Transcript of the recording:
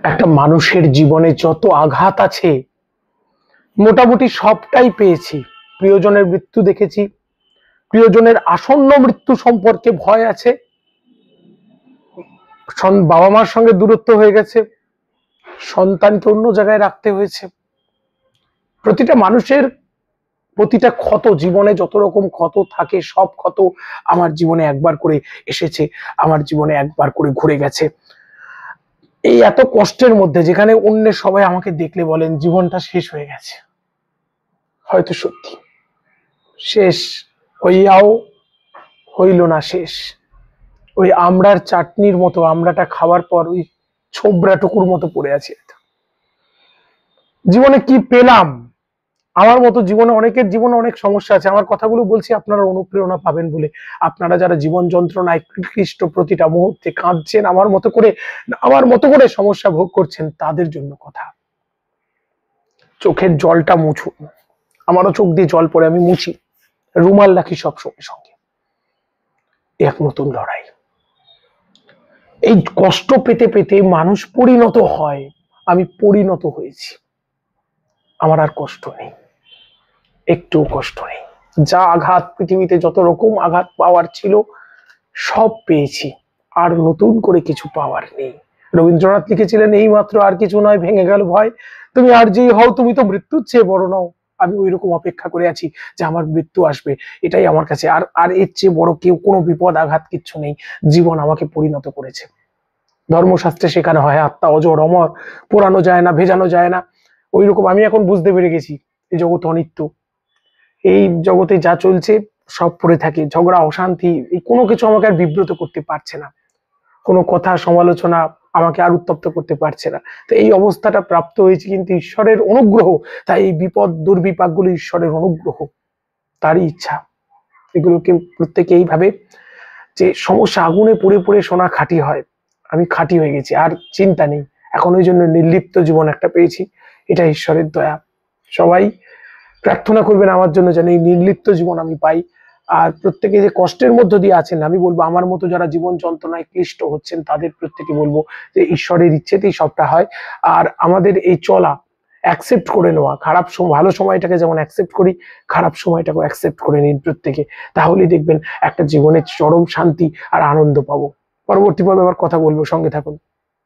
একটা মানুষের জীবনে যত আঘাত আছে মোটামুটি সবটাই পেয়েছি। প্রিয়জনের মৃত্যু দেখেছি, প্রিয়জনের আসন্ন মৃত্যু সম্পর্কে ভয় আছে, বাবা মার সঙ্গে দূরত্ব হয়ে গেছে, সন্তানকে অন্য জায়গায় রাখতে হয়েছে। প্রতিটা মানুষের প্রতিটা ক্ষত, জীবনে যত রকম ক্ষত থাকে সব ক্ষত আমার জীবনে একবার করে এসেছে, আমার জীবনে একবার করে ঘুরে গেছে। এই এত কষ্টের মধ্যে যেখানে অন্যের সবাই আমাকে দেখলে বলেন জীবনটা শেষ হয়ে গেছে, হয়তো সত্যি শেষ হইয়াও হইল না শেষ। ওই আমড়ার চাটনির মতো আমড়াটা খাওয়ার পর ওই ছোবরাটুকুর মতো পড়ে আছে। জীবনে কি পেলাম? আমার মতো জীবনে অনেকের জীবনে অনেক সমস্যা আছে। আমার কথাগুলো বলছি আপনারা অনুপ্রেরণা পাবেন বলে। আপনারা যারা জীবন যন্ত্রণায় ক্লিষ্ট প্রতিটা মুহূর্তে কাঁদছেন, আমার মতো করে সমস্যা ভোগ করছেন, তাদের জন্য কথা। চোখের জলটা মুছুন। আমারও চোখ দিয়ে জল পড়ে, আমি মুছি, রুমাল রাখি সবসময় সঙ্গে। এক নতুন লড়াই। এই কষ্ট পেতে পেতে মানুষ পরিণত হয়। আমি পরিণত হয়েছি। আমার আর কষ্ট নেই, একটু কষ্ট নেই। যা আঘাত, পৃথিবীতে যত রকম আঘাত পাওয়ার ছিল সব পেয়েছি, আর নতুন করে কিছু পাওয়ার নেই। রবীন্দ্রনাথ লিখেছিলেন, এই মাত্র আর কিছু নয়, ভেঙে গেল ভয়, তুমি আর যেই হও তুমি তো মৃত্যুর চেয়ে বড় নও। আমি ওই রকম অপেক্ষা করে আছি যে আমার মৃত্যু আসবে, এটাই আমার কাছে। আর আর এর চেয়ে বড় কেউ, কোনো বিপদ আঘাত কিচ্ছু নেই। জীবন আমাকে পরিণত করেছে। ধর্মশাস্ত্রে শেখানো হয় আত্মা অজর অমর, পোড়ানো যায় না, ভেজানো যায় না। ওই রকম আমি এখন বুঝতে পেরে গেছি এই জগৎ অনিত্য। এই জগতে যা চলছে সব পড়ে থাকে, ঝগড়া, অশান্তি, এই কোনো কিছু আমাকে আর বিব্রত করতে পারছে না। কোনো কথা, সমালোচনা আমাকে আর উত্তপ্ত করতে পারছে না। তো এই অবস্থাটা প্রাপ্ত হয়েছে কিন্তু ঈশ্বরের অনুগ্রহ। তাই এই বিপদ দুর্বিপাক গুলো ঈশ্বরের অনুগ্রহ, তারই ইচ্ছা। এগুলোকে প্রত্যেকে এইভাবে, যে সমস্যা আগুনে পুড়ে পুড়ে সোনা খাঁটি হয়, আমি খাঁটি হয়ে গেছি, আর চিন্তা নেই এখন। ওই জন্য নির্লিপ্ত জীবন একটা পেয়েছি, এটা ঈশ্বরের দয়া। সবাই প্রার্থনা করবেন আমার জন্য যেন এই নির্লিপ্ত জীবন আমি পাই। আর প্রত্যেকে যে কষ্টের মধ্য দিয়ে আছেন, আমি বলবো আমার মতো যারা জীবন যন্ত্রণায় ক্লিষ্ট হচ্ছেন তাদের প্রত্যেকে বলবো যে ঈশ্বরের ইচ্ছেতেই সবটা হয়। আর আমাদের এই চলা, অ্যাকসেপ্ট করে নেওয়া, খারাপ সময়, ভালো সময়টাকে যেমন অ্যাকসেপ্ট করি, খারাপ সময়টাকে অ্যাকসেপ্ট করে নিন প্রত্যেকে। তাহলেই দেখবেন একটা জীবনের চরম শান্তি আর আনন্দ পাবো। পরবর্তী পর্বে আবার কথা বলবো, সঙ্গে থাকুন।